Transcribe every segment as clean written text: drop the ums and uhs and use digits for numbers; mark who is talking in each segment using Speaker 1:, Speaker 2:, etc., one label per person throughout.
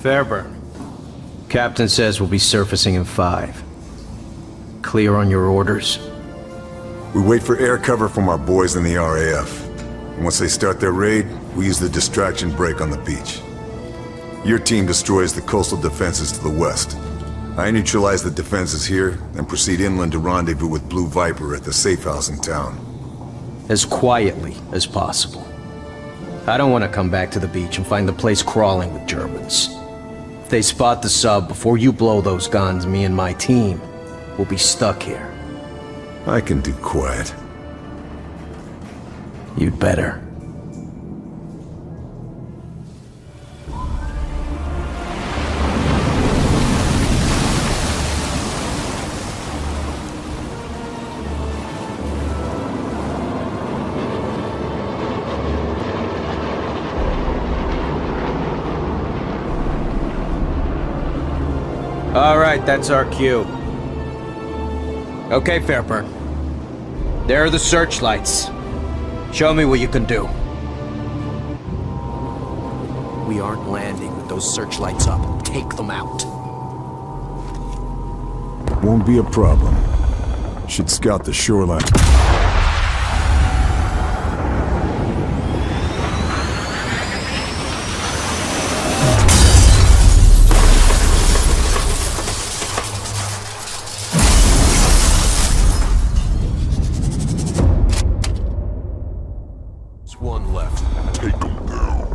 Speaker 1: Fairburn. Captain says we'll be surfacing in 5. Clear on your orders?
Speaker 2: We wait for air cover from our boys in the RAF. And once they start their raid, we use the distraction break on the beach. Your team destroys the coastal defenses to the west. I neutralize the defenses here, and proceed inland to rendezvous with Blue Viper at the safe house in town.
Speaker 1: As quietly as possible. I don't want to come back to the beach and find the place crawling with Germans. If they spot the sub before you blow those guns, me and my team will be stuck here.
Speaker 2: I can do quiet.
Speaker 1: You'd better. All right, that's our cue. Okay, Fairburn. There are the searchlights. Show me what you can do. We aren't landing with those searchlights up. Take them out.
Speaker 2: Won't be a problem. Should scout the shoreline.
Speaker 1: One left.
Speaker 2: Take them down.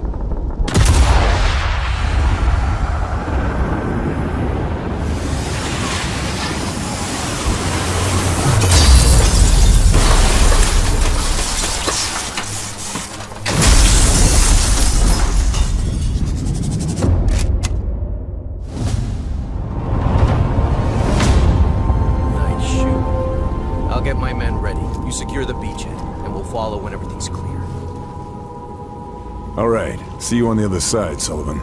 Speaker 1: Nice shoot. I'll get my men ready. You secure the beachhead, and we'll follow when everything's clear.
Speaker 2: All right. See you on the other side, Sullivan.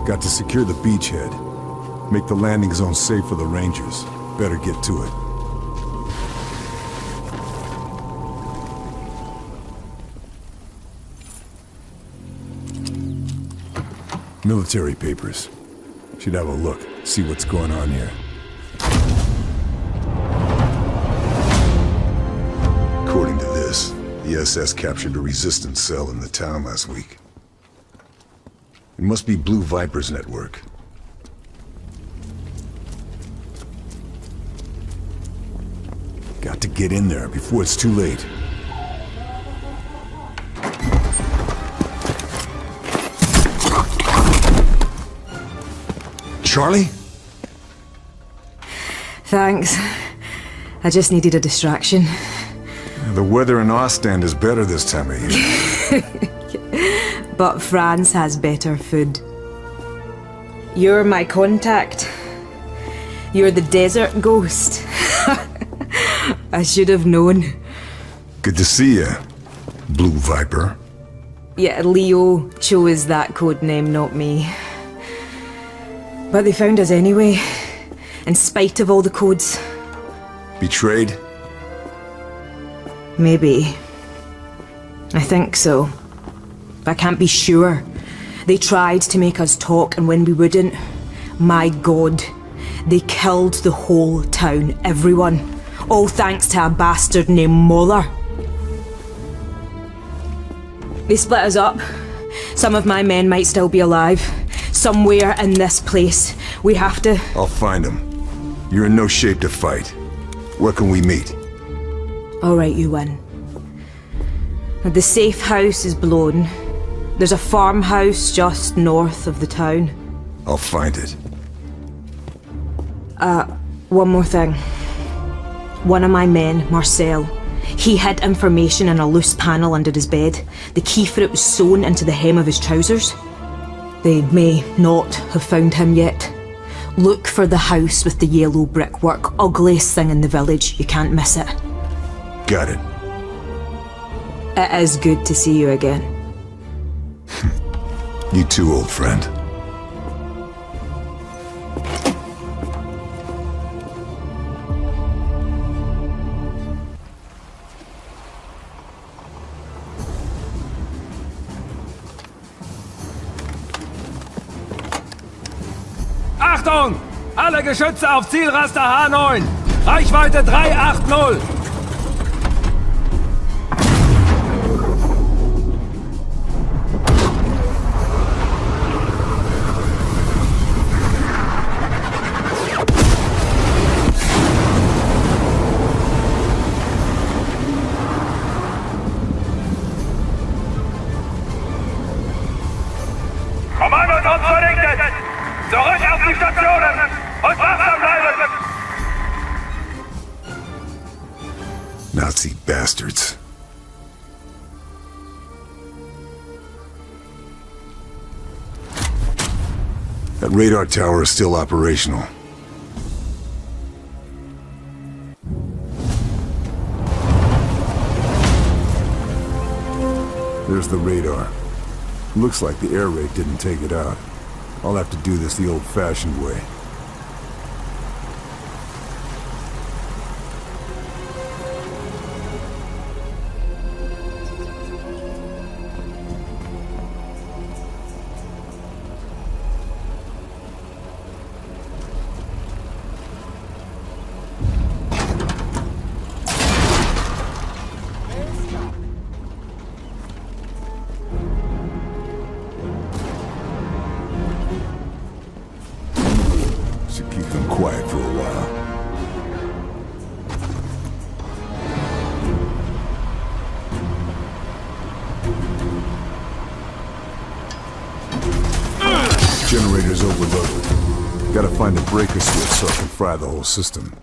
Speaker 2: Got to secure the beachhead. Make the landing zone safe for the Rangers. Better get to it. Military papers. Should have a look, see what's going on here. According to this, the SS captured a resistance cell in the town last week. It must be Blue Viper's network. Got to get in there before it's too late. Charlie?
Speaker 3: Thanks. I just needed a distraction.
Speaker 2: The weather in Ostend is better this time of year.
Speaker 3: But France has better food. You're my contact. You're the desert ghost. I should have known.
Speaker 2: Good to see you, Blue Viper.
Speaker 3: Yeah, Leo chose that code name, not me. But they found us anyway, in spite of all the codes.
Speaker 2: Betrayed?
Speaker 3: Maybe. I think so. But I can't be sure. They tried to make us talk, and when we wouldn't, my God, they killed the whole town, everyone. All thanks to a bastard named Moller. They split us up. Some of my men might still be alive. Somewhere in this place. We have to...
Speaker 2: I'll find him. You're in no shape to fight. Where can we meet?
Speaker 3: All right, you win. The safe house is blown. There's a farmhouse just north of the town.
Speaker 2: I'll find it.
Speaker 3: One more thing. One of my men, Marcel, he hid information in a loose panel under his bed. The key for it was sewn into the hem of his trousers. They may not have found him yet. Look for the house with the yellow brickwork. Ugliest thing in the village. You can't miss it.
Speaker 2: Got it.
Speaker 3: It is good to see you again.
Speaker 2: You too, old friend.
Speaker 4: Achtung! Alle Geschütze auf Zielraster H9! Reichweite 380!
Speaker 5: Kommandos vernichtet! Zurück auf die Stationen! Und wachsam bleiben!
Speaker 2: Nazi bastards. That radar tower is still operational. There's the radar. Looks like the air raid didn't take it out. I'll have to do this the old-fashioned way. Should keep them quiet for a while. Generator's overloaded. Gotta find a breaker switch so I can fry the whole system.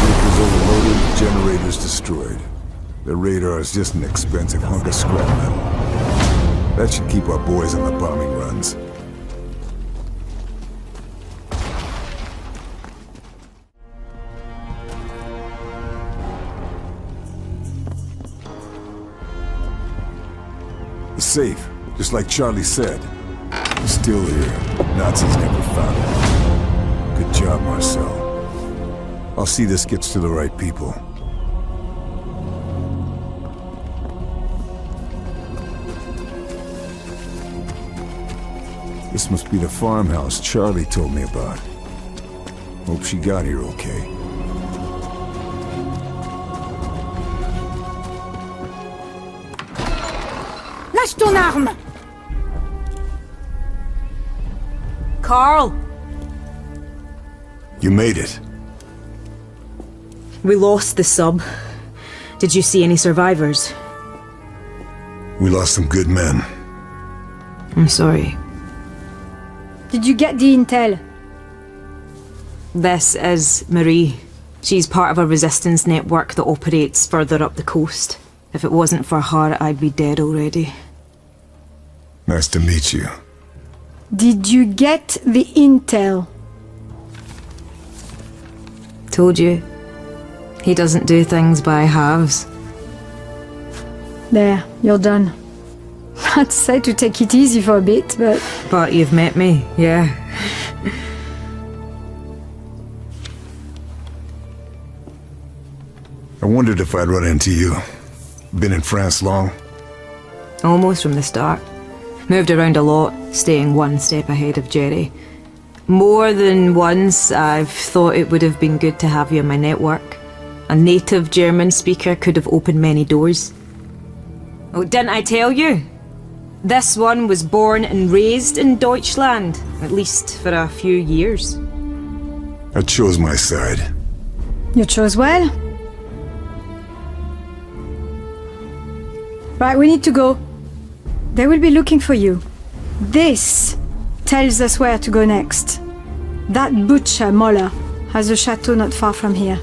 Speaker 2: Breaker's overloaded, generator's destroyed. The radar is just an expensive hunk of scrap metal. That should keep our boys on the bombing runs. The safe, just like Charlie said. It's still here. Nazis never found it. Good job, Marcel. I'll see this gets to the right people. This must be the farmhouse Charlie told me about. Hope she got here okay.
Speaker 6: Lâche ton arme!
Speaker 3: Carl!
Speaker 2: You made it.
Speaker 3: We lost the sub. Did you see any survivors?
Speaker 2: We lost some good men.
Speaker 3: I'm sorry.
Speaker 6: Did you get the intel?
Speaker 3: This is Marie. She's part of a resistance network that operates further up the coast. If it wasn't for her, I'd be dead already.
Speaker 2: Nice to meet you.
Speaker 6: Did you get the intel?
Speaker 3: Told you. He doesn't do things by halves.
Speaker 6: There, you're done. I'd say to take it easy for a bit, but...
Speaker 3: But you've met me, yeah.
Speaker 2: I wondered if I'd run into you. Been in France long?
Speaker 3: Almost from the start. Moved around a lot, staying one step ahead of Jerry. More than once, I've thought it would have been good to have you in my network. A native German speaker could have opened many doors. Oh, didn't I tell you? This one was born and raised in Deutschland, at least for a few years.
Speaker 2: I chose my side.
Speaker 6: You chose well. Right, we need to go. They will be looking for you. This tells us where to go next. That butcher, Moller, has a chateau not far from here.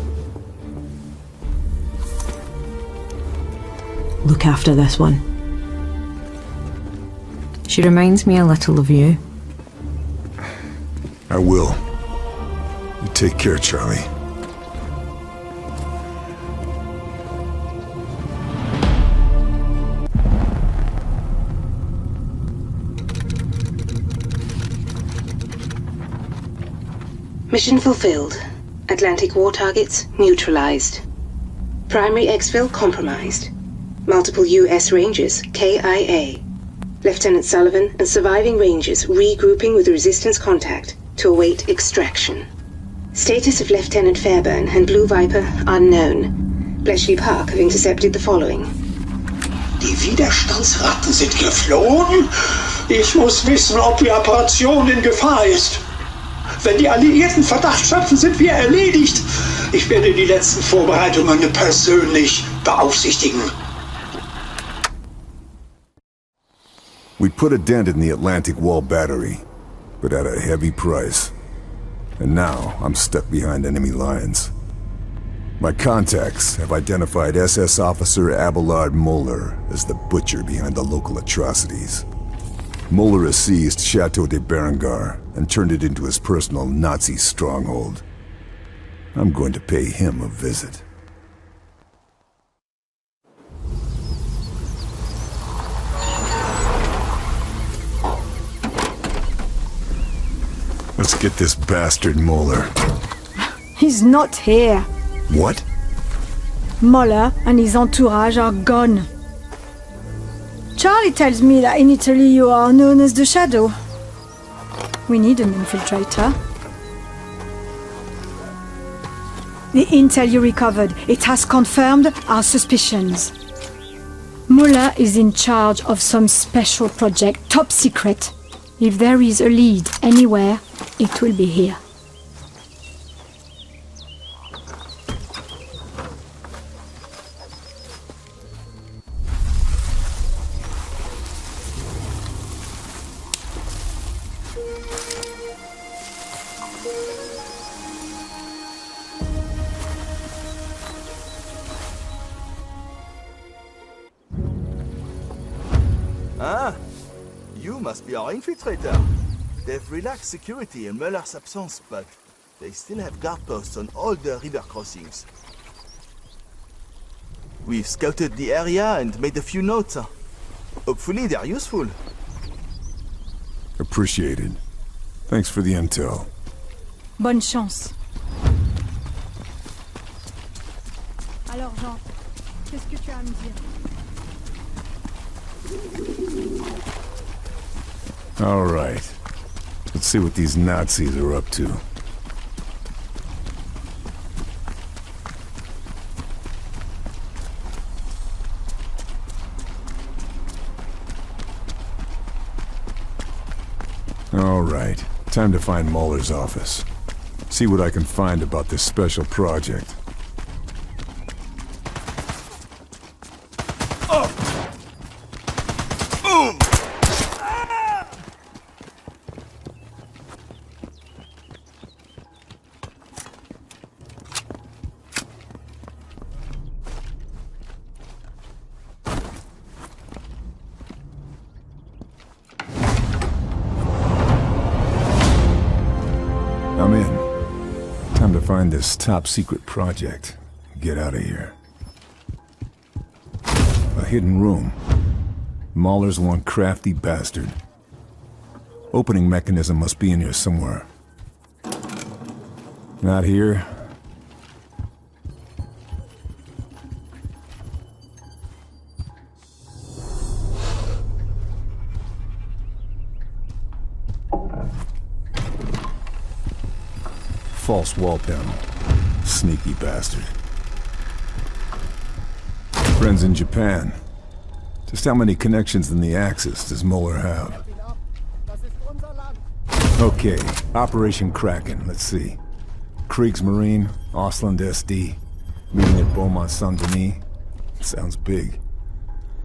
Speaker 3: Look after this one. She reminds me a little of you.
Speaker 2: I will. You take care, Charlie.
Speaker 7: Mission fulfilled. Atlantic war targets neutralized. Primary exfil compromised. Multiple U.S. Rangers, KIA. Lieutenant Sullivan and surviving Rangers regrouping with Resistance contact to await extraction. Status of Lieutenant Fairburn and Blue Viper unknown. Bletchley Park have intercepted the following.
Speaker 8: Die Widerstandsratten sind geflohen? Ich muss wissen, ob die Operation in Gefahr ist. Wenn die Alliierten Verdacht schöpfen, sind wir erledigt. Ich werde die letzten Vorbereitungen persönlich beaufsichtigen.
Speaker 2: We put a dent in the Atlantic Wall battery, but at a heavy price. And now I'm stuck behind enemy lines. My contacts have identified SS Officer Abelard Moeller as the butcher behind the local atrocities. Moeller has seized Chateau de Berengar and turned it into his personal Nazi stronghold. I'm going to pay him a visit. Let's get this bastard Moeller.
Speaker 6: He's not here.
Speaker 2: What?
Speaker 6: Moeller and his entourage are gone. Charlie tells me that in Italy you are known as the Shadow. We need an infiltrator. The intel you recovered, it has confirmed our suspicions. Moeller is in charge of some special project, top secret. If there is a lead anywhere, it will be here.
Speaker 9: Ah, you must be our infiltrator. They've relaxed security in Muller's absence, but they still have guard posts on all the river crossings. We've scouted the area and made a few notes. Hopefully they're useful.
Speaker 2: Appreciated. Thanks for the intel.
Speaker 6: Bonne chance. Alors Jean, qu'est-ce que tu as à me dire?
Speaker 2: All right. Let's see what these Nazis are up to. All right. Time to find Moeller's office. See what I can find about this special project. I'm in. Time to find this top-secret project. Get out of here. A hidden room. Mahler's one crafty bastard. Opening mechanism must be in here somewhere. Not here. False wall panel. Sneaky bastard. Friends in Japan. Just how many connections in the Axis does Moeller have? Okay, Operation Kraken, let's see. Kriegsmarine, Ausland SD, meeting at Beaumont Saint-Denis. Sounds big.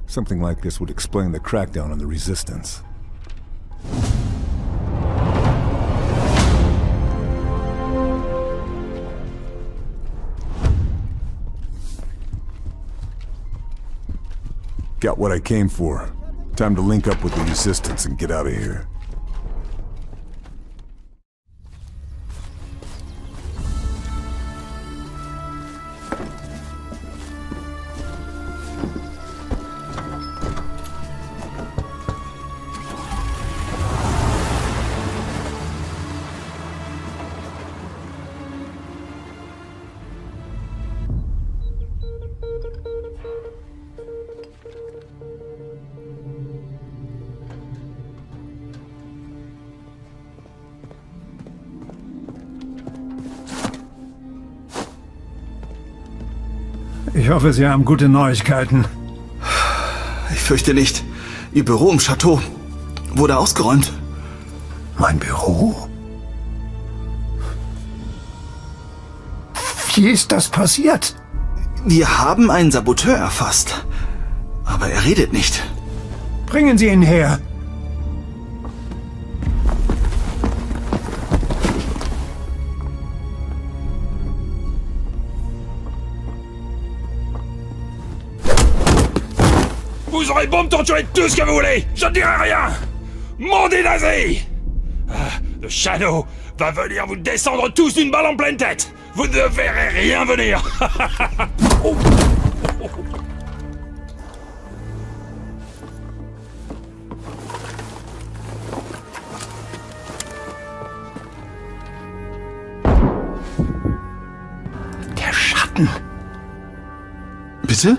Speaker 2: Something like this would explain the crackdown on the Resistance. Got what I came for. Time to link up with the Resistance and get out of here.
Speaker 10: Ich hoffe, Sie haben gute Neuigkeiten.
Speaker 9: Ich fürchte nicht. Ihr Büro im Chateau wurde ausgeräumt.
Speaker 10: Mein Büro? Wie ist das passiert?
Speaker 9: Wir haben einen Saboteur erfasst. Aber er redet nicht.
Speaker 10: Bringen Sie ihn her.
Speaker 4: Vous aurez beau me torturer tout ce que vous voulez, je ne dirai rien. Mandez nazi. Le Shadow va venir vous descendre tous d'une balle en pleine tête. Vous ne verrez rien venir. Oh.
Speaker 10: Der Schatten.
Speaker 9: Bitte?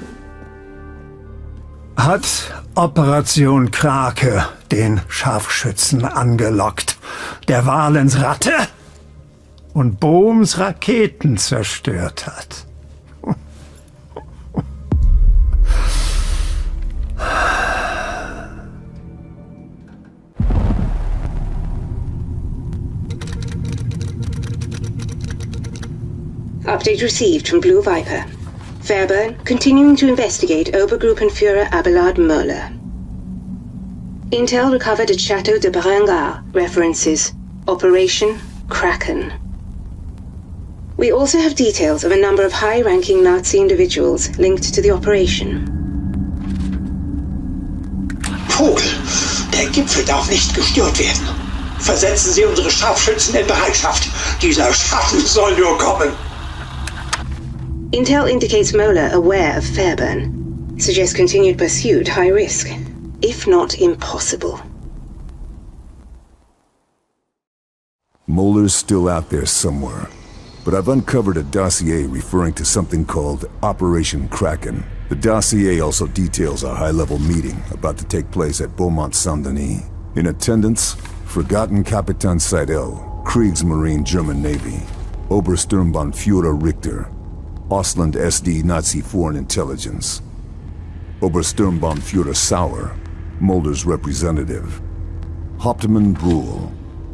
Speaker 10: Hat Operation Krake den Scharfschützen angelockt, der Valens Ratte und Bohms Raketen zerstört hat.
Speaker 7: Update received from Blue Viper. Fairburn continuing to investigate Obergruppenführer Abelard Möller. Intel recovered at Chateau de Berengar references Operation Kraken. We also have details of a number of high-ranking Nazi individuals linked to the operation.
Speaker 8: Vogel, der Gipfel darf nicht gestört werden. Versetzen Sie unsere Scharfschützen in Bereitschaft. Dieser Schatten soll nur kommen.
Speaker 7: Intel indicates Möller aware of Fairburn. Suggests continued pursuit high risk, if not impossible.
Speaker 2: Muller's still out there somewhere, but I've uncovered a dossier referring to something called Operation Kraken. The dossier also details a high-level meeting about to take place at Beaumont Saint-Denis. In attendance, Forgotten Kapitan Seidel, Kriegsmarine German Navy, Obersturmbannführer Richter, Ausland SD Nazi Foreign Intelligence, Obersturmbannführer Sauer, Mulder's representative, Hauptmann Bruhl,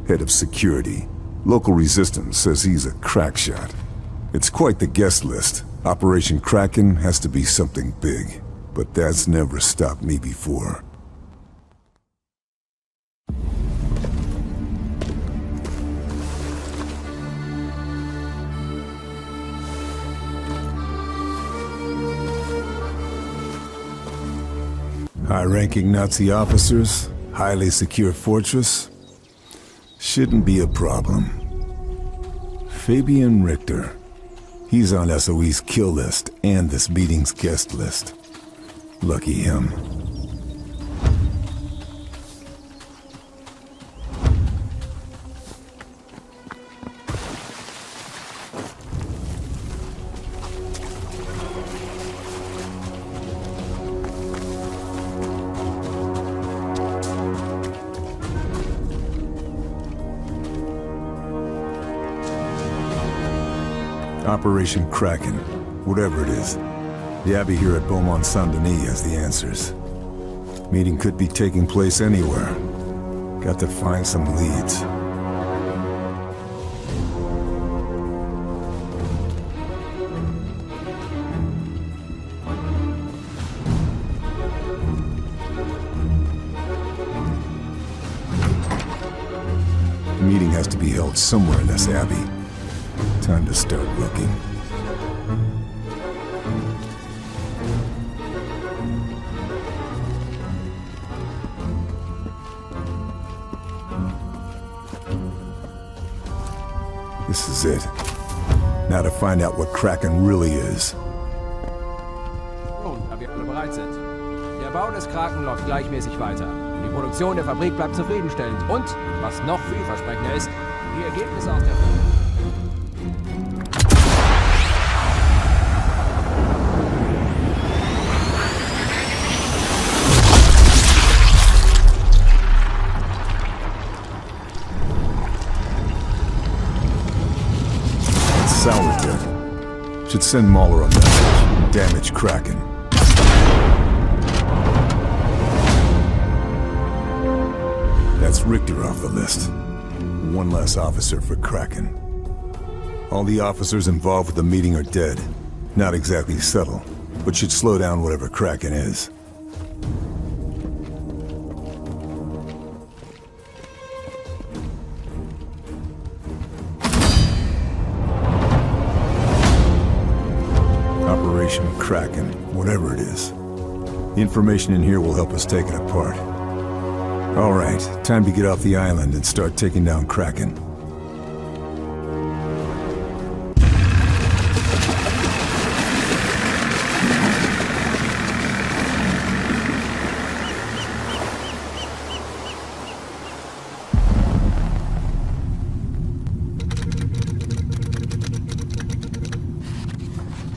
Speaker 2: head of security. Local resistance says he's a crack shot. It's quite the guest list. Operation Kraken has to be something big, but that's never stopped me before. High-ranking Nazi officers, highly secure fortress. Shouldn't be a problem. Fabian Richter. He's on SOE's kill list and this meeting's guest list. Lucky him. Operation Kraken, whatever it is. The Abbey here at Beaumont Saint-Denis has the answers. Meeting could be taking place anywhere. Got to find some leads. The meeting has to be held somewhere in this Abbey. Time to start looking. This is it. Now to find out what Kraken really is.
Speaker 11: Nun, da wir alle bereit sind. Der Bau des Kraken läuft gleichmäßig weiter. Die Produktion der Fabrik bleibt zufriedenstellend. Und, was noch vielversprechender ist, die Ergebnisse aus der
Speaker 2: Send Mahler a message. Damage Kraken. That's Richter off the list. One less officer for Kraken. All the officers involved with the meeting are dead. Not exactly subtle, but should slow down whatever Kraken is. Operation Kraken, whatever it is. The information in here will help us take it apart. All right, time to get off the island and start taking down Kraken.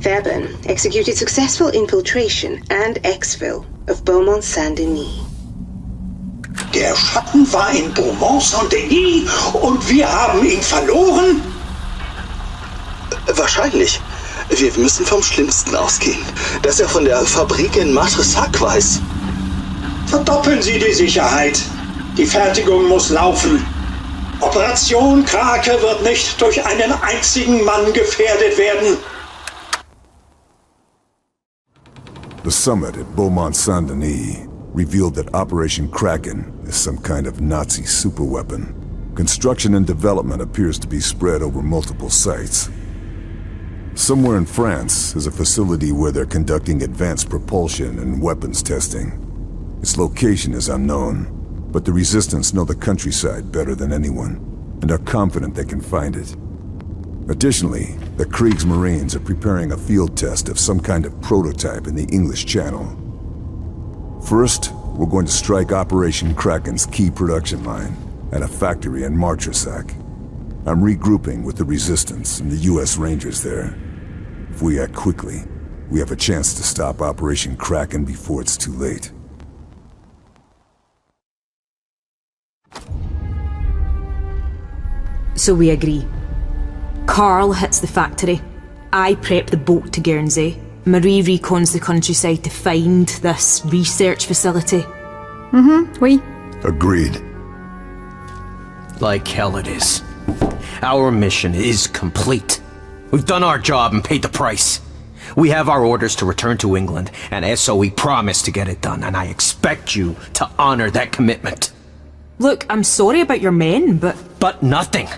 Speaker 7: Fairburn executed successful infiltration and exfil of Beaumont Saint-Denis.
Speaker 8: Der Schatten war in Beaumont Saint-Denis und wir haben ihn verloren?
Speaker 9: Wahrscheinlich. Wir müssen vom Schlimmsten ausgehen. Dass er von der Fabrik in Matressac weiß.
Speaker 8: Verdoppeln Sie die Sicherheit. Die Fertigung muss laufen. Operation Krake wird nicht durch einen einzigen Mann gefährdet werden.
Speaker 2: The summit at Beaumont Saint-Denis revealed that Operation Kraken is some kind of Nazi superweapon. Construction and development appears to be spread over multiple sites. Somewhere in France is a facility where they're conducting advanced propulsion and weapons testing. Its location is unknown, but the Resistance know the countryside better than anyone, and are confident they can find it. Additionally, the Kriegsmarines are preparing a field test of some kind of prototype in the English Channel. First, we're going to strike Operation Kraken's key production line at a factory in Matressac. I'm regrouping with the Resistance and the US Rangers there. If we act quickly, we have a chance to stop Operation Kraken before it's too late.
Speaker 3: So we agree. Carl hits the factory. I prep the boat to Guernsey. Marie recons the countryside to find this research facility.
Speaker 6: Oui.
Speaker 2: Agreed.
Speaker 1: Like hell it is. Our mission is complete. We've done our job and paid the price. We have our orders to return to England, and SOE promised to get it done, and I expect you to honor that commitment.
Speaker 3: Look, I'm sorry about your men, but...
Speaker 1: But nothing.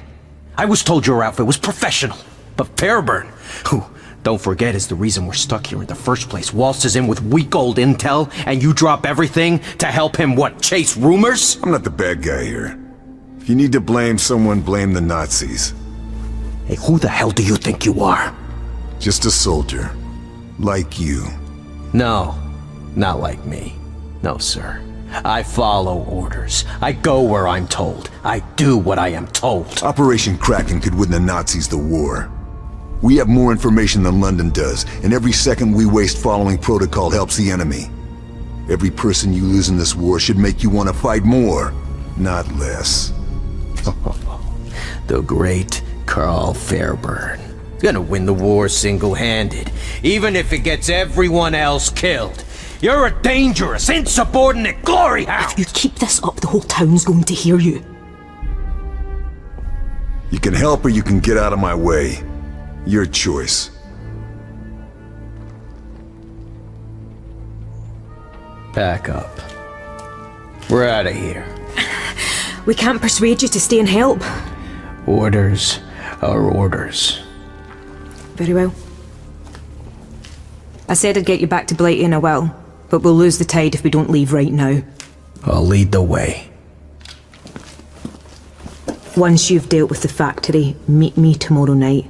Speaker 1: I was told your outfit was professional. But Fairburn, who, don't forget, is the reason we're stuck here in the first place, waltzes in with weak old intel, and you drop everything to help him, what, chase rumors?
Speaker 2: I'm not the bad guy here. If you need to blame someone, blame the Nazis.
Speaker 1: Hey, who the hell do you think you are?
Speaker 2: Just a soldier. Like you.
Speaker 1: No, not like me. No, sir. I follow orders. I go where I'm told. I do what I am told.
Speaker 2: Operation Kraken could win the Nazis the war. We have more information than London does, and every second we waste following protocol helps the enemy. Every person you lose in this war should make you want to fight more, not less.
Speaker 1: The great Carl Fairburn. He's gonna win the war single-handed, even if it gets everyone else killed. You're a dangerous, insubordinate glory hound!
Speaker 3: If you keep this up, the whole town's going to hear you.
Speaker 2: You can help or you can get out of my way. Your choice.
Speaker 1: Pack up. We're out of here.
Speaker 3: We can't persuade you to stay and help.
Speaker 1: Orders are orders.
Speaker 3: Very well. I said I'd get you back to Blighty and I will, but we'll lose the tide if we don't leave right now.
Speaker 1: I'll lead the way.
Speaker 3: Once you've dealt with the factory, meet me tomorrow night.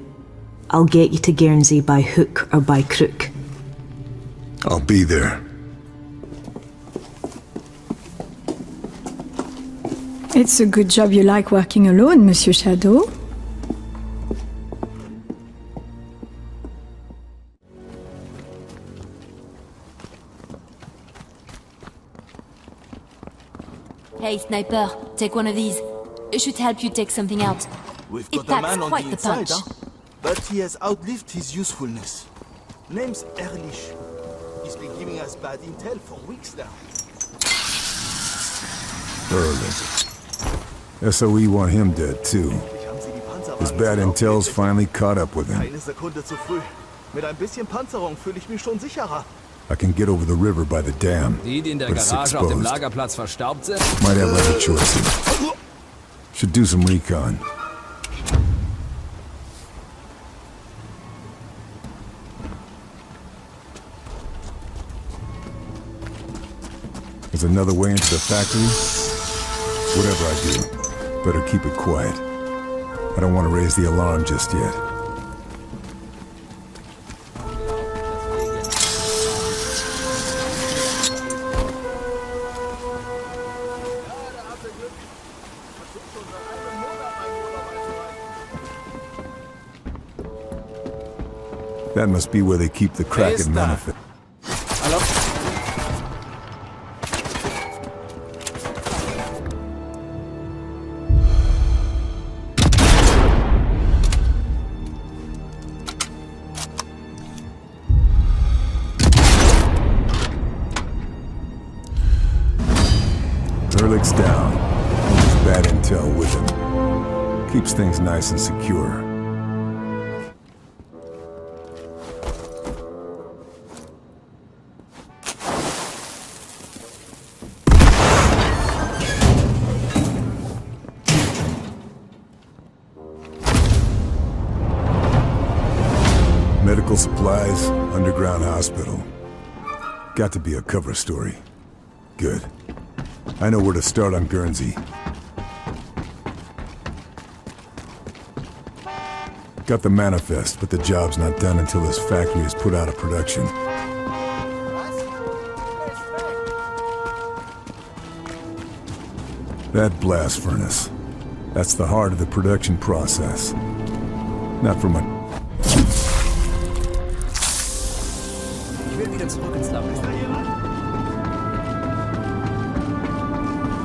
Speaker 3: I'll get you to Guernsey by hook or by crook.
Speaker 2: I'll be there.
Speaker 6: It's a good job you like working alone, Monsieur Shadow.
Speaker 12: Hey, sniper, take one of these. It should help you take something out.
Speaker 9: We've
Speaker 12: It
Speaker 9: got a
Speaker 12: packs
Speaker 9: man on
Speaker 12: quite
Speaker 9: the
Speaker 12: the
Speaker 9: inside,
Speaker 12: punch.
Speaker 9: huh? But he has outlived his usefulness. Name's Ehrlich. He's been giving us bad intel for weeks now.
Speaker 2: Ehrlich. SOE want him dead too. His bad intel's finally caught up with him.
Speaker 9: Keine Sekunde zu früh. Mit ein bisschen Panzerung fühle ich mich schon sicherer.
Speaker 2: I can get over the river by the dam,
Speaker 11: Die in der
Speaker 2: but it's
Speaker 11: Garage auf dem
Speaker 2: exposed.
Speaker 11: Lagerplatz verstaubt sind?
Speaker 2: Might have other choices. Should do some recon. There's another way into the factory? Whatever I do, better keep it quiet. I don't want to raise the alarm just yet. That must be where they keep the Kraken manifest.
Speaker 11: Hallo?
Speaker 2: Ehrlich's down. His bad intel with him. Keeps things nice and secure. Medical supplies, underground hospital. Got to be a cover story. Good. I know where to start on Guernsey. Got the manifest, but the job's not done until this factory is put out of production. That blast furnace. That's the heart of the production process. Not from a...
Speaker 11: Ich will wieder zurück ins Labor.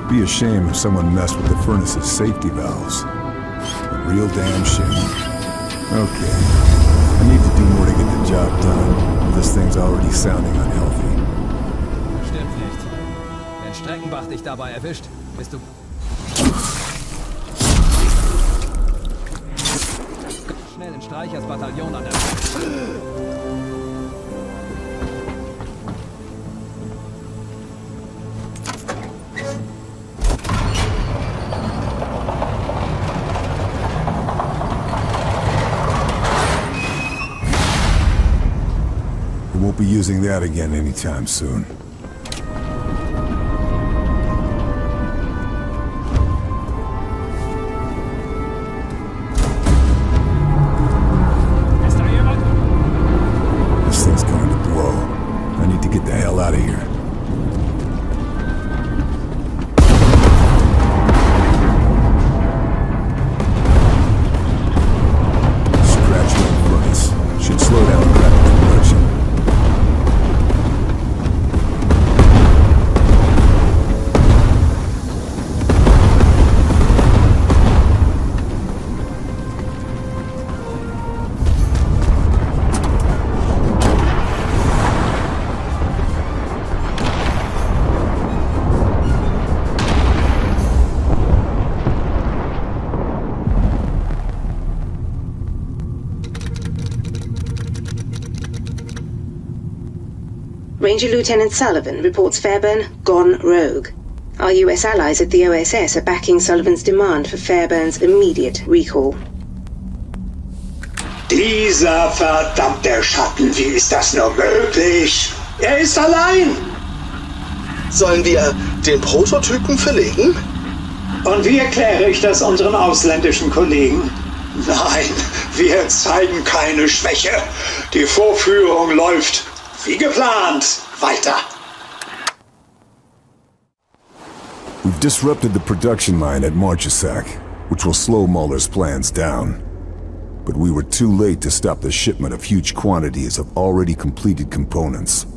Speaker 2: Be a shame if someone messed with the furnace's safety valves. A real damn shame. Okay. I need to do more to get the job done. This thing's already sounding unhealthy.
Speaker 11: Stimmt nicht. Wenn Streckenbach dich dabei erwischt, bist du... Schnell in Streichers Bataillon an der...
Speaker 2: Won't be using that again anytime soon. This thing's going to blow. I need to get the hell out of here. Scratch that furnace. Should slow down rapid production.
Speaker 7: Ranger Lieutenant Sullivan reports Fairburn gone rogue. Our US allies at the OSS are backing Sullivan's demand for Fairburn's immediate recall.
Speaker 8: Dieser verdammte Schatten, wie ist das nur möglich? Er ist allein!
Speaker 9: Sollen wir den Prototypen verlegen?
Speaker 8: Und wie erkläre ich das unseren ausländischen Kollegen? Nein, wir zeigen keine Schwäche. Die Vorführung läuft wie geplant weiter.
Speaker 2: We've disrupted the production line at Marchesac, which will slow Muller's plans down. But we were too late to stop the shipment of huge quantities of already completed components.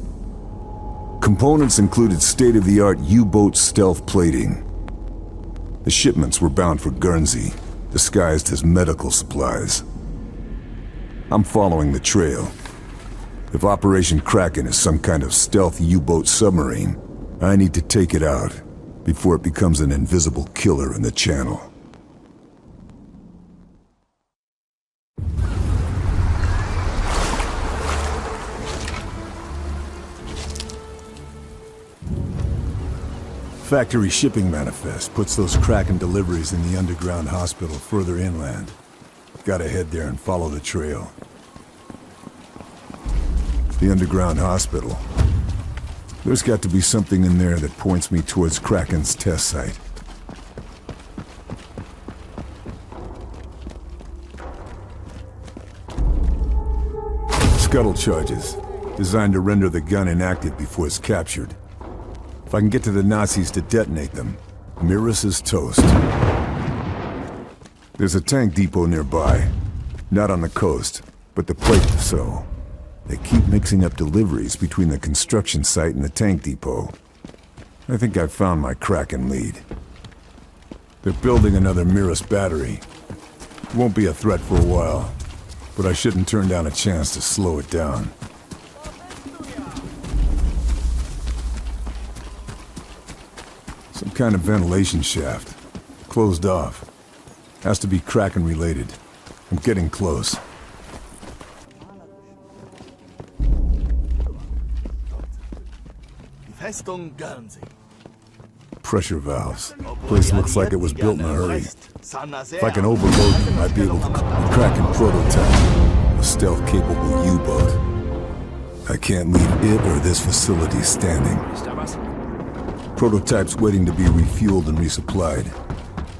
Speaker 2: Components included state-of-the-art U-boat stealth plating. The shipments were bound for Guernsey, disguised as medical supplies. I'm following the trail. If Operation Kraken is some kind of stealth U-boat submarine, I need to take it out before it becomes an invisible killer in the channel. Factory shipping manifest puts those Kraken deliveries in the underground hospital further inland. Gotta head there and follow the trail. The underground hospital. There's got to be something in there that points me towards Kraken's test site. Scuttle charges, designed to render the gun inactive before it's captured. If I can get to the Nazis to detonate them, Mirus is toast. There's a tank depot nearby. Not on the coast, but the plate so. They keep mixing up deliveries between the construction site and the tank depot. I think I've found my Kraken lead. They're building another Mirus battery. Won't be a threat for a while, but I shouldn't turn down a chance to slow it down. Some kind of ventilation shaft. Closed off. Has to be Kraken related. I'm getting close. Pressure valves. Place looks like it was built in a hurry. If I can overload them, I'd be able to Kraken prototype. A stealth-capable U-boat. I can't leave it or this facility standing. Prototype's waiting to be refueled and resupplied.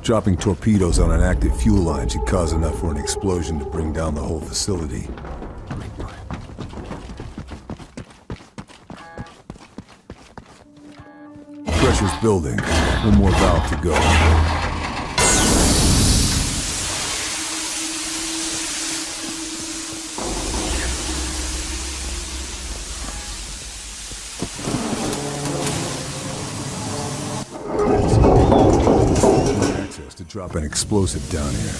Speaker 2: Dropping torpedoes on an active fuel line should cause enough for an explosion to bring down the whole facility. Pressure's building. One more valve to go. Access to drop an explosive down here.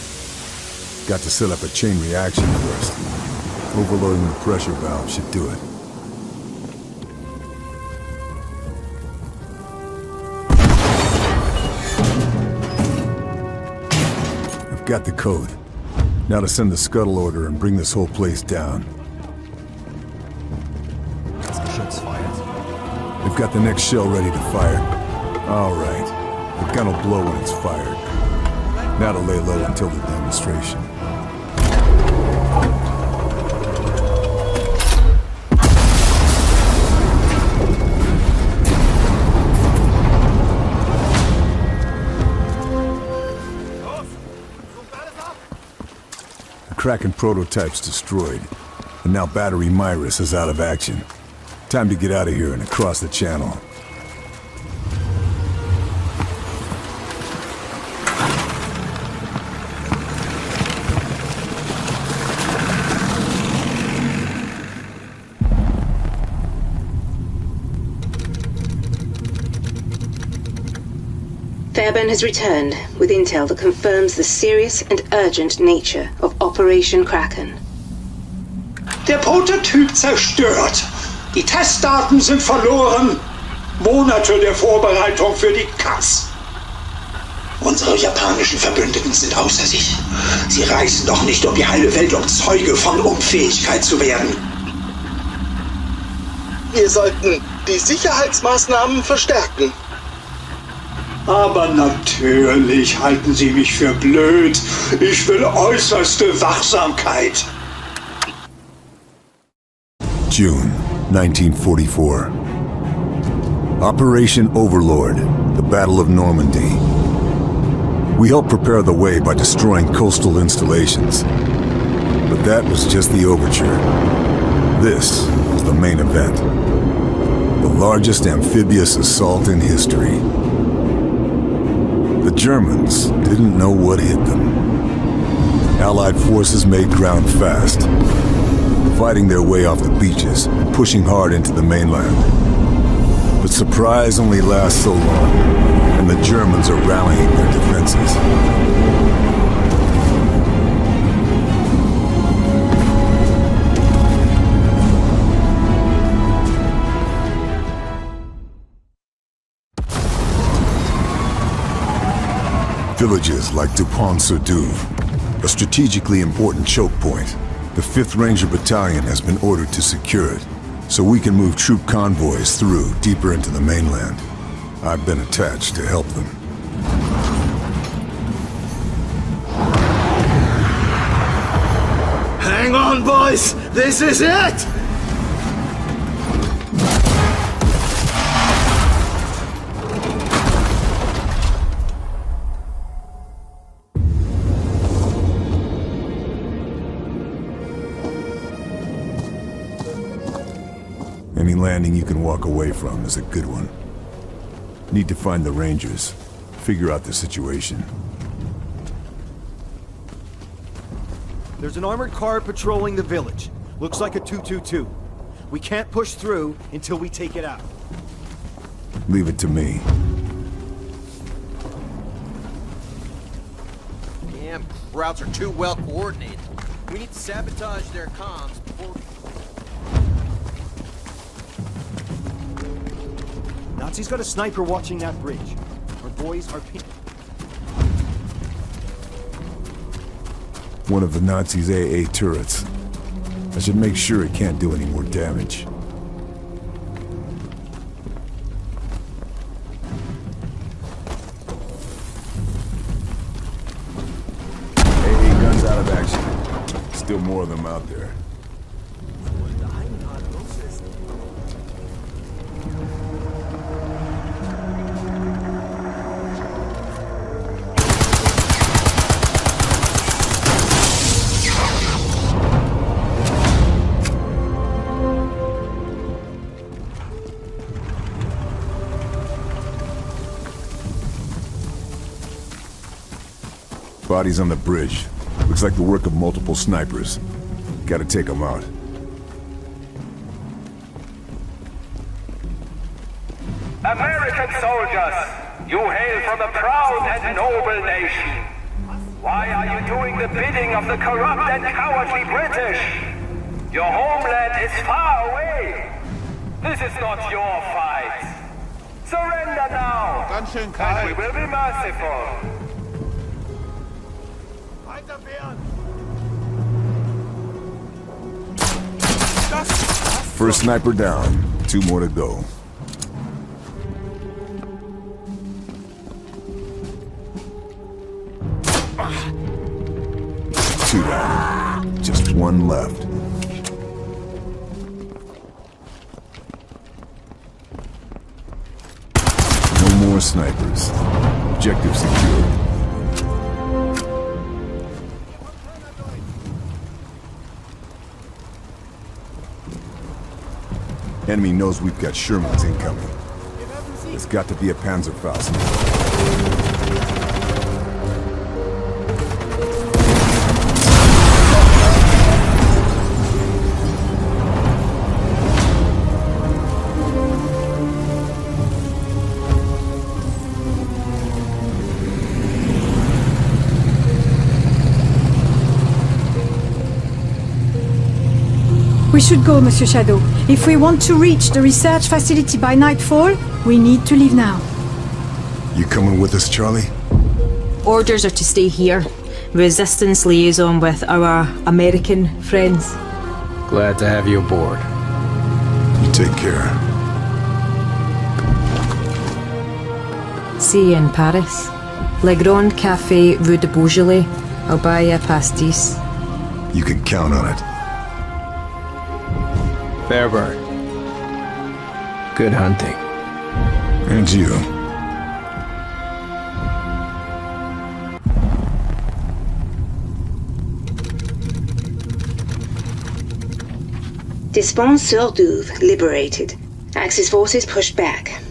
Speaker 2: Got to set up a chain reaction first. Overloading the pressure valve should do it. Got the code. Now to send the scuttle order and bring this whole place down. They've got the next shell ready to fire. All right. The gun will blow when it's fired. Now to lay low until the demonstration. Kraken prototype's destroyed, and now battery Mirus is out of action. Time to get out of here and across the channel.
Speaker 7: Fairbairn has returned with intel that confirms the serious and urgent nature of Operation Kraken.
Speaker 8: Der Prototyp zerstört. Die Testdaten sind verloren. Monate der Vorbereitung für die Katz. Unsere japanischen Verbündeten sind außer sich. Sie reisen doch nicht um die halbe Welt, um Zeuge von Unfähigkeit zu werden.
Speaker 9: Wir sollten die Sicherheitsmaßnahmen verstärken.
Speaker 8: Aber natürlich halten Sie mich für blöd. Ich will äußerste Wachsamkeit.
Speaker 2: June 1944. Operation Overlord, the Battle of Normandy. We helped prepare the way by destroying coastal installations. But that was just the overture. This was the main event. The largest amphibious assault in history. The Germans didn't know what hit them. Allied forces made ground fast, fighting their way off the beaches and pushing hard into the mainland. But surprise only lasts so long, and the Germans are rallying their defenses. Villages like Dupont-sur-Douve, a strategically important choke point. The 5th Ranger Battalion has been ordered to secure it, so we can move troop convoys through deeper into the mainland. I've been attached to help them.
Speaker 9: Hang on, boys! This is it!
Speaker 2: Any landing you can walk away from is a good one. Need to find the Rangers, figure out the situation.
Speaker 13: There's an armored car patrolling the village. Looks like a 222. We can't push through until we take it out.
Speaker 2: Leave it to me.
Speaker 14: Damn, routes are too well coordinated. We need to sabotage their comms before...
Speaker 13: Nazi's got a sniper watching that bridge. Our boys are pinned.
Speaker 2: One of the Nazis' AA turrets. I should make sure it can't do any more damage. AA guns out of action. Still more of them out there. Bodies on the bridge. Looks like the work of multiple snipers. Gotta take them out.
Speaker 5: American soldiers, you hail from a proud and noble nation. Why are you doing the bidding of the corrupt and cowardly British? Your homeland is far away. This is not your fight. Surrender now, and we will be merciful.
Speaker 2: First sniper down. 2 more to go. Two down. Just 1 left. No more snipers. Objective secured. Enemy knows we've got Shermans incoming. There's got to be a Panzerfaust.
Speaker 6: We should go, Monsieur Shadow. If we want to reach the research facility by nightfall, we need to leave now.
Speaker 2: You coming with us, Charlie?
Speaker 3: Orders are to stay here. Resistance liaison with our American friends.
Speaker 1: Glad to have you aboard.
Speaker 2: You take care.
Speaker 3: See you in Paris. Le Grand Café Rue de Beaujolais. I'll buy you a pastis.
Speaker 2: You can count on it.
Speaker 1: Fairbird. Good hunting.
Speaker 2: And you.
Speaker 7: Dupont-sur-Douve liberated. Axis forces pushed back.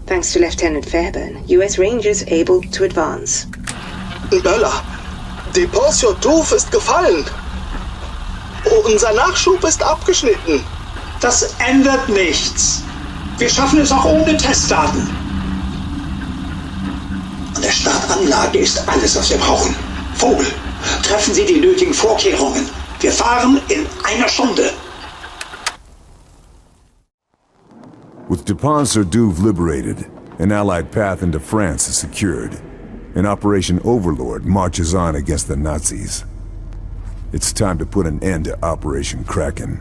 Speaker 7: Thanks to Lieutenant Fairburn, US Rangers able to advance.
Speaker 9: Bella, Dupont-sur-Douve ist gefallen. Unser Nachschub ist abgeschnitten.
Speaker 8: Das ändert nichts. Wir schaffen es auch ohne Testdaten. An der Startanlage ist alles, was wir brauchen. Vogel, treffen Sie die nötigen Vorkehrungen. Wir fahren in 1 Stunde.
Speaker 2: With Dupont-sur-Douve liberated, an Allied path into France is secured. and Operation Overlord marches on against the Nazis. It's time to put an end to Operation Kraken.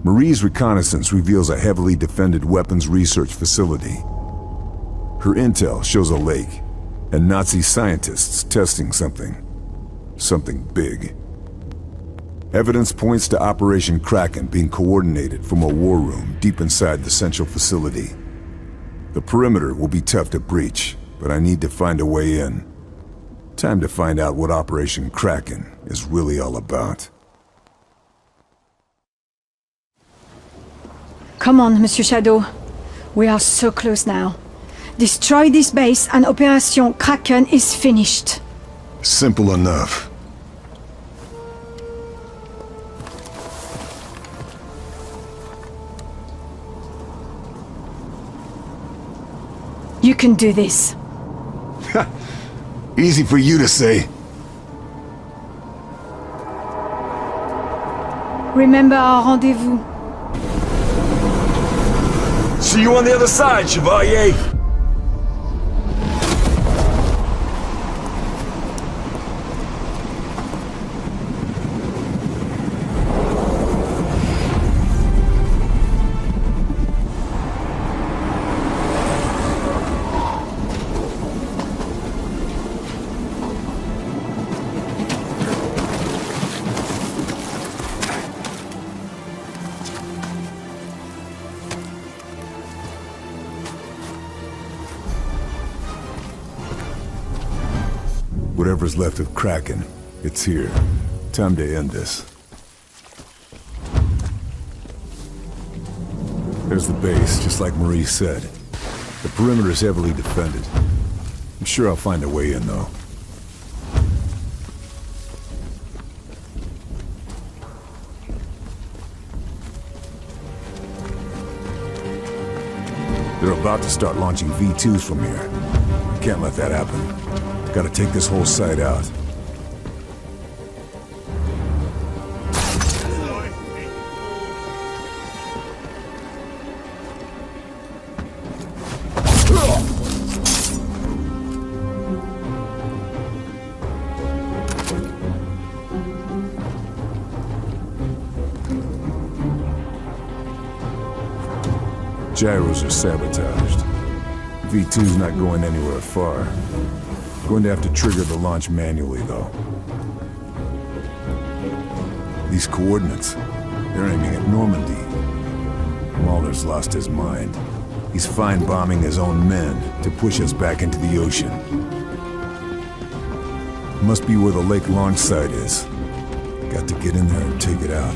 Speaker 2: Marie's reconnaissance reveals a heavily defended weapons research facility. Her intel shows a lake, and Nazi scientists testing something. Something big. Evidence points to Operation Kraken being coordinated from a war room deep inside the central facility. The perimeter will be tough to breach, but I need to find a way in. Time to find out what Operation Kraken is really all about.
Speaker 6: Come on, Monsieur Shadow. We are so close now. Destroy this base and Operation Kraken is finished.
Speaker 2: Simple enough.
Speaker 6: You can do this.
Speaker 2: Easy for you to say.
Speaker 6: Remember our rendezvous.
Speaker 4: See you on the other side, Chevalier!
Speaker 2: Whatever's left of Kraken, it's here. Time to end this. There's the base, just like Marie said. The perimeter's heavily defended. I'm sure I'll find a way in, though. They're about to start launching V2s from here. I can't let that happen. Gotta take this whole site out. Gyros are sabotaged. V2's not going anywhere far. Going to have to trigger the launch manually, though. These coordinates, they're aiming at Normandy. Mahler's lost his mind. He's fine bombing his own men to push us back into the ocean. Must be where the lake launch site is. Got to get in there and take it out.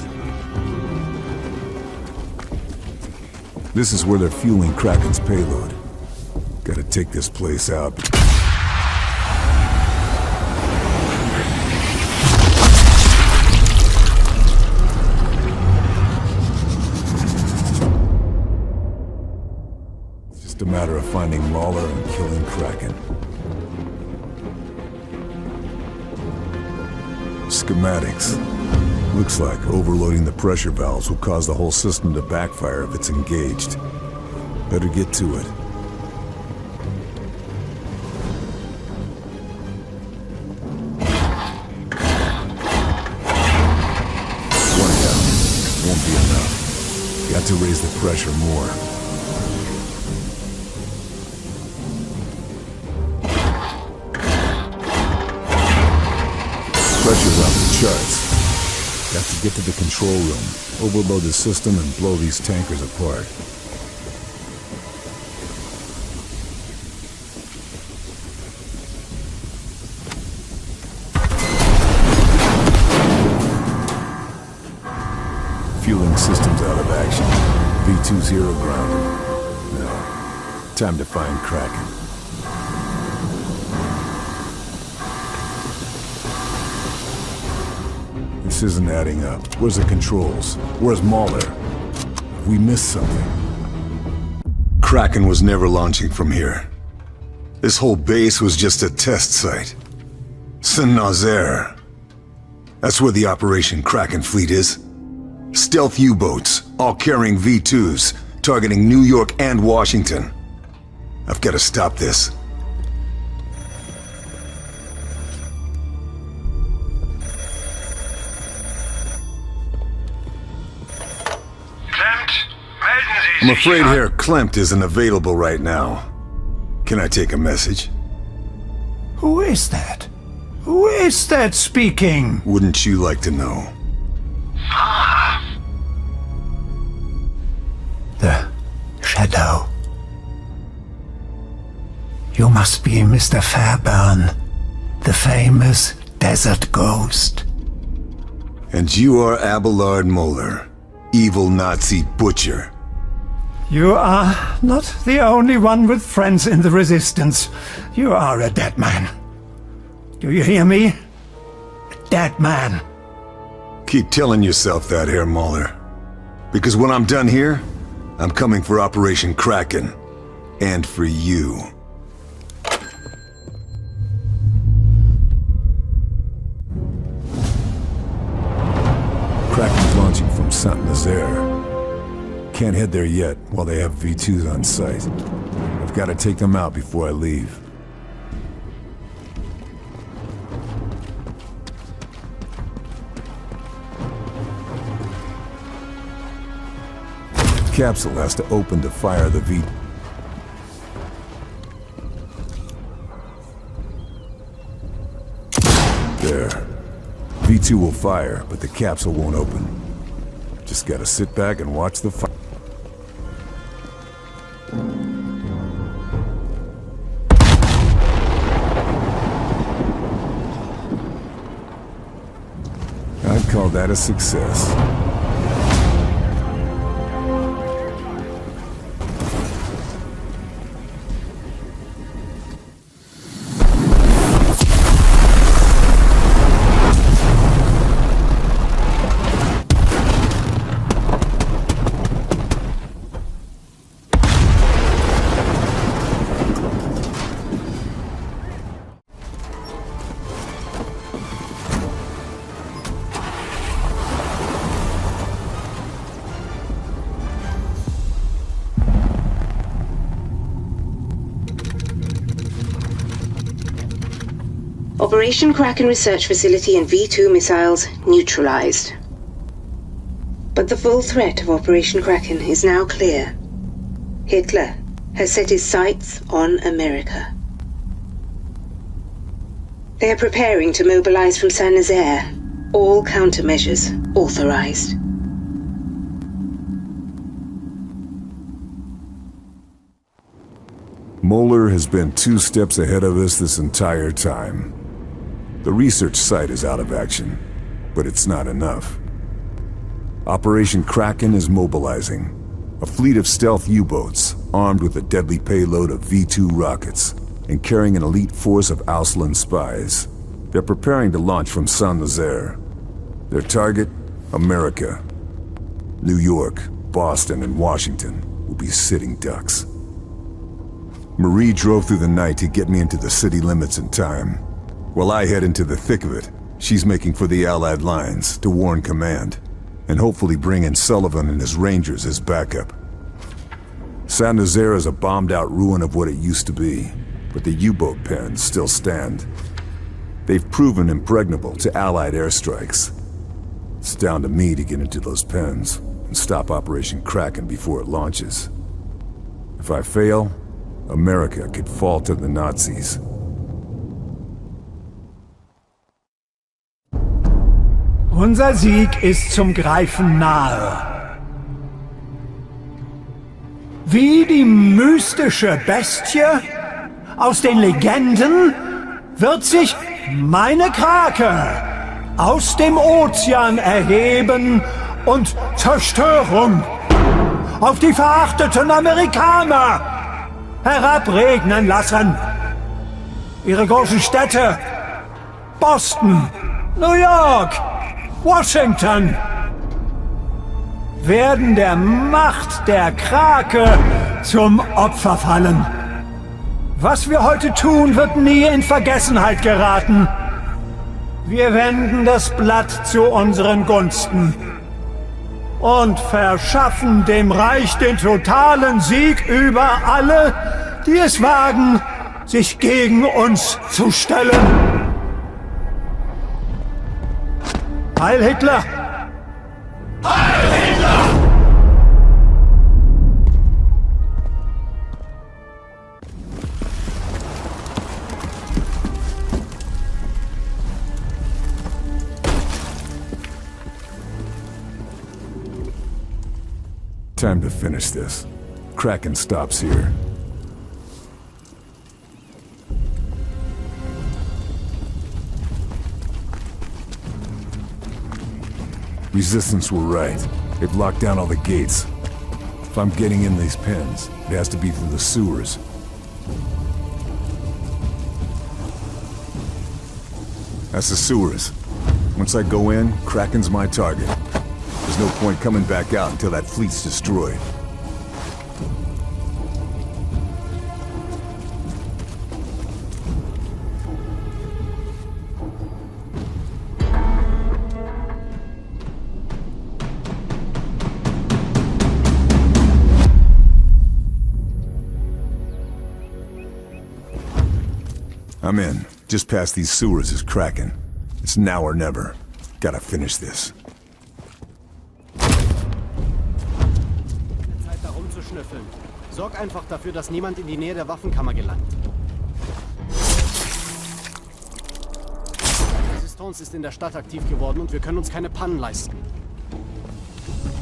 Speaker 2: This is where they're fueling Kraken's payload. Gotta take this place out. It's just a matter of finding Mahler and killing Kraken. Schematics. Looks like overloading the pressure valves will cause the whole system to backfire if it's engaged. Better get to it. One down. Won't be enough. Got to raise the pressure more. Pressure's off the charts. Got to get to the control room, overload the system, and blow these tankers apart. Fueling systems out of action. V2 zero grounded. Now, time to find Kraken. This isn't adding up. Where's the controls? Where's Mahler? We missed something. Kraken was never launching from here. This whole base was just a test site. Saint-Nazaire. That's where the Operation Kraken fleet is. Stealth U-boats, all carrying V2s, targeting New York and Washington. I've got to stop this. I'm afraid Herr Klempt isn't available right now. Can I take a message?
Speaker 10: Who is that? Who is that speaking?
Speaker 2: Wouldn't you like to know?
Speaker 10: The Shadow. You must be Mr. Fairburn, the famous desert ghost.
Speaker 2: And you are Abelard Moeller, evil Nazi butcher.
Speaker 10: You are not the only one with friends in the Resistance. You are a dead man. Do you hear me? A dead man.
Speaker 2: Keep telling yourself that, Herr Moeller. Because when I'm done here, I'm coming for Operation Kraken. And for you.
Speaker 15: Kraken's launching from Saint-Nazaire. Can't head there yet while they have V2s on site. I've got to take them out before I leave. Capsule has to open to fire the V. There. V2 will fire, but the capsule won't open. Just gotta sit back and watch the fire. I'd call that a success.
Speaker 7: Operation Kraken Research Facility and V2 missiles neutralized. But the full threat of Operation Kraken is now clear. Hitler has set his sights on America. They are preparing to mobilize from Saint-Nazaire. All countermeasures authorized.
Speaker 15: Moeller has been 2 steps ahead of us this entire time. The research site is out of action, but it's not enough. Operation Kraken is mobilizing. A fleet of stealth U-boats, armed with a deadly payload of V2 rockets, and carrying an elite force of Auslan spies. They're preparing to launch from Saint-Nazaire. Their target? America. New York, Boston, and Washington will be sitting ducks. Marie drove through the night to get me into the city limits in time. While I head into the thick of it, she's making for the Allied lines to warn command, and hopefully bring in Sullivan and his Rangers as backup. Saint-Nazaire is a bombed-out ruin of what it used to be, but the U-boat pens still stand. They've proven impregnable to Allied airstrikes. It's down to me to get into those pens and stop Operation Kraken before it launches. If I fail, America could fall to the Nazis.
Speaker 10: Unser Sieg ist zum Greifen nahe. Wie die mystische Bestie aus den Legenden wird sich meine Krake aus dem Ozean erheben und Zerstörung auf die verachteten Amerikaner herabregnen lassen. Ihre großen Städte, Boston, New York, Washington, werden der Macht der Krake zum Opfer fallen. Was wir heute tun, wird nie in Vergessenheit geraten. Wir wenden das Blatt zu unseren Gunsten und verschaffen dem Reich den totalen Sieg über alle, die es wagen, sich gegen uns zu stellen. Heil Hitler!
Speaker 8: Heil Hitler!
Speaker 15: Time to finish this. Kraken stops here. Resistance were right. They've locked down all the gates. If I'm getting in these pens, it has to be through the sewers. That's the sewers. Once I go in, Kraken's my target. There's no point coming back out until that fleet's destroyed. I'm in. Just past these sewers is Kraken. It's now or never. Gotta finish this.
Speaker 16: Zeit da rumzuschnüffeln. Sorg einfach dafür, dass niemand in die Nähe der Waffenkammer gelangt. Die Resistance ist in der Stadt aktiv geworden und wir können uns keine Pannen leisten.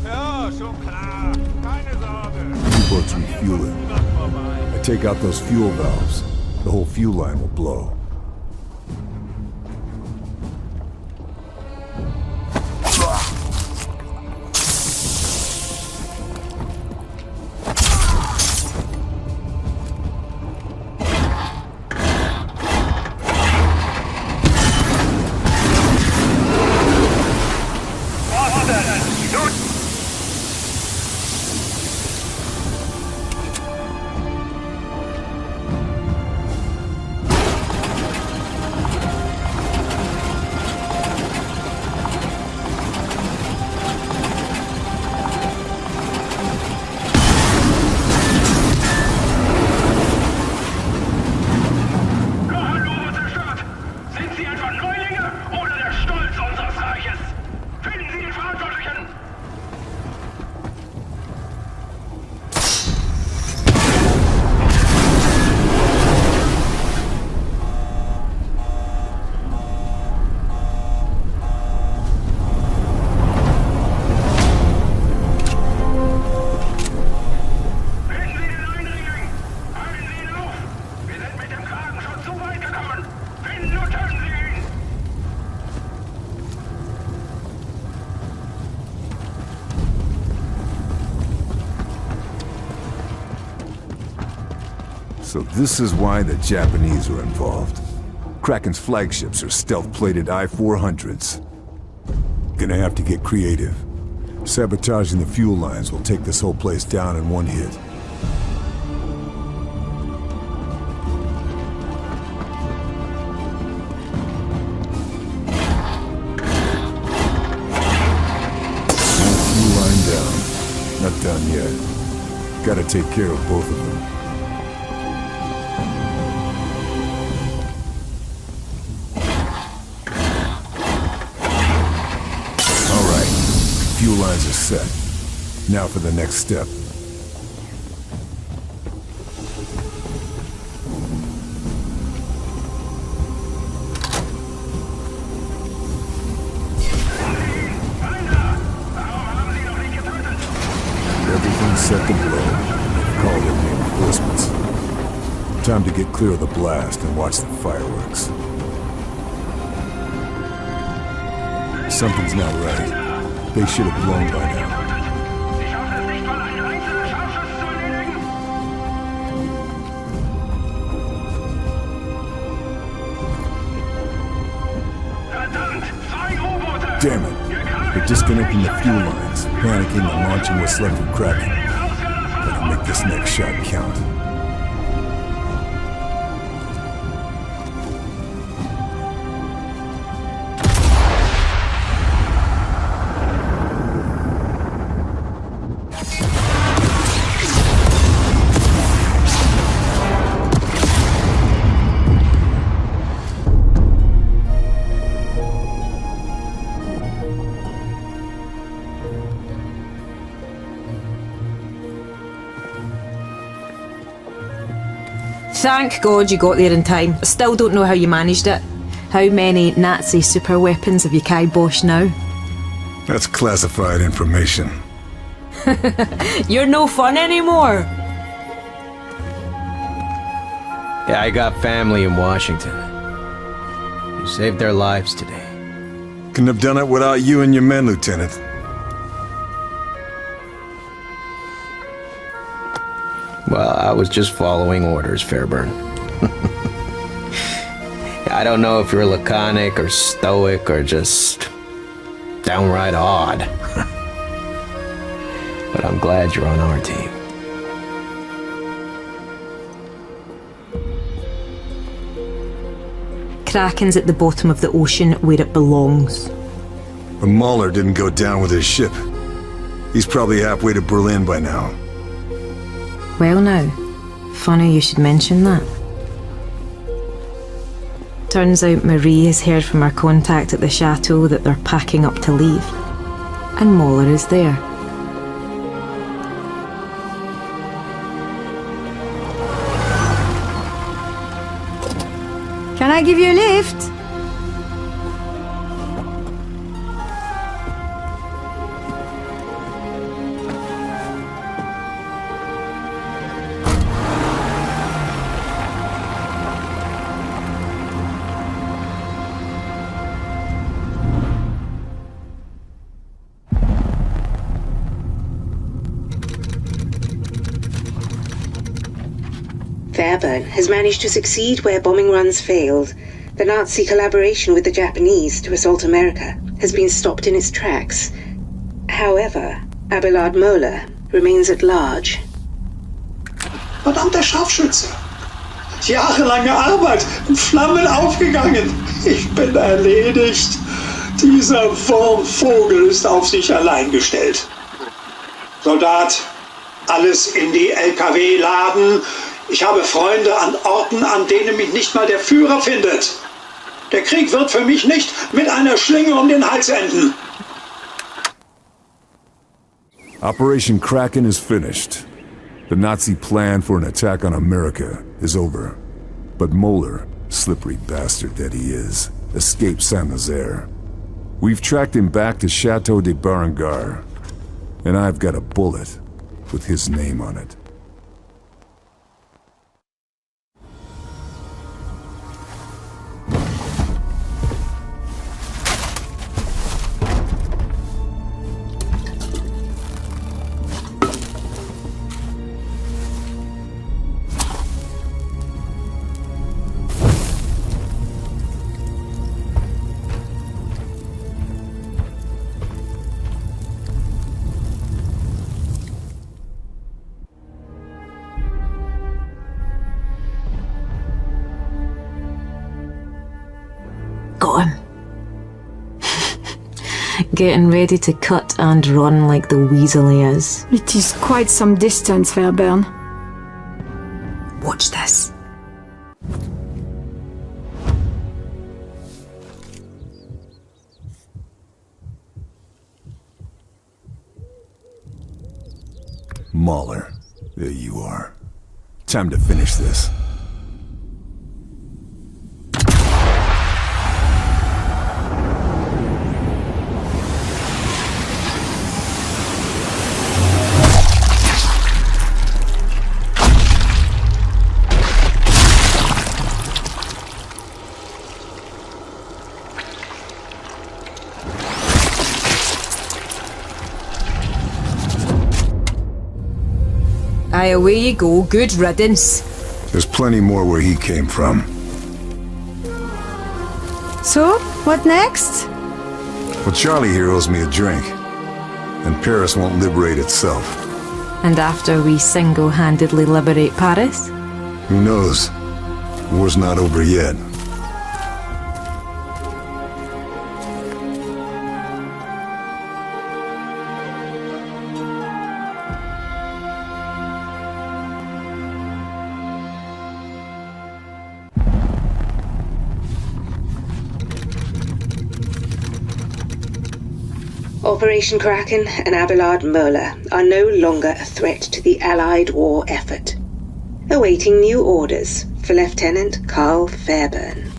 Speaker 4: Ja, schon klar. Keine Sorge.
Speaker 15: U-boats refueling. I take out those fuel valves. The whole fuel line will blow. So this is why the Japanese are involved. Kraken's flagships are stealth-plated I-400s. Gonna have to get creative. Sabotaging the fuel lines will take this whole place down in one hit. Fuel line down. Not done yet. Gotta take care of both of them. Fuel lines are set. Now for the next step. Everything's set to blow. They've called in reinforcements. Time to get clear of the blast and watch the fireworks. Something's not right. They should have blown by now. Damn it. They're disconnecting the fuel lines, panicking and launching what's left of Kraken. Gotta make this next shot count.
Speaker 3: Thank God you got there in time. I still don't know how you managed it. How many Nazi super weapons have you kiboshed now?
Speaker 2: That's classified information.
Speaker 3: You're no fun anymore.
Speaker 1: Yeah, I got family in Washington. You saved their lives today.
Speaker 2: Couldn't have done it without you and your men, Lieutenant.
Speaker 1: Well, I was just following orders, Fairburn. I don't know if you're laconic or stoic or just downright odd. But I'm glad you're on our team.
Speaker 3: Kraken's at the bottom of the ocean where it belongs.
Speaker 2: But Mahler didn't go down with his ship. He's probably halfway to Berlin by now.
Speaker 3: Well now, funny you should mention that. Turns out Marie has heard from her contact at the chateau that they're packing up to leave. And Mahler is there.
Speaker 6: Can I give you a lift?
Speaker 7: Fairburn has managed to succeed where bombing runs failed. The Nazi collaboration with the Japanese to assault America has been stopped in its tracks. However, Abelard Moeller remains at large.
Speaker 8: Verdammter Scharfschütze! Jahrelange Arbeit in Flammen aufgegangen. Ich bin erledigt. Dieser Wurmvogel ist auf sich allein gestellt. Soldat, alles in die LKW laden. Ich habe Freunde an Orten, an denen mich nicht mal der Führer findet. Der Krieg wird für mich nicht mit einer Schlinge um den Hals enden.
Speaker 15: Operation Kraken is finished. The Nazi plan for an attack on America is over. But Moeller, slippery bastard that he is, escaped Saint-Nazaire. We've tracked him back to Chateau de Berengar, and I've got a bullet with his name on it.
Speaker 3: Got him. Getting ready to cut and run like the weasel he is.
Speaker 6: It is quite some distance, Fairburn.
Speaker 3: Watch this.
Speaker 15: Mahler, there you are. Time to finish this.
Speaker 3: Aye, away you go. Good riddance.
Speaker 2: There's plenty more where he came from.
Speaker 6: So, what next?
Speaker 2: Well, Charlie here owes me a drink. And Paris won't liberate itself.
Speaker 3: And after we single-handedly liberate Paris?
Speaker 2: Who knows? War's not over yet.
Speaker 7: Operation Kraken and Abelard Moeller are no longer a threat to the Allied war effort. Awaiting new orders for Lieutenant Carl Fairburn.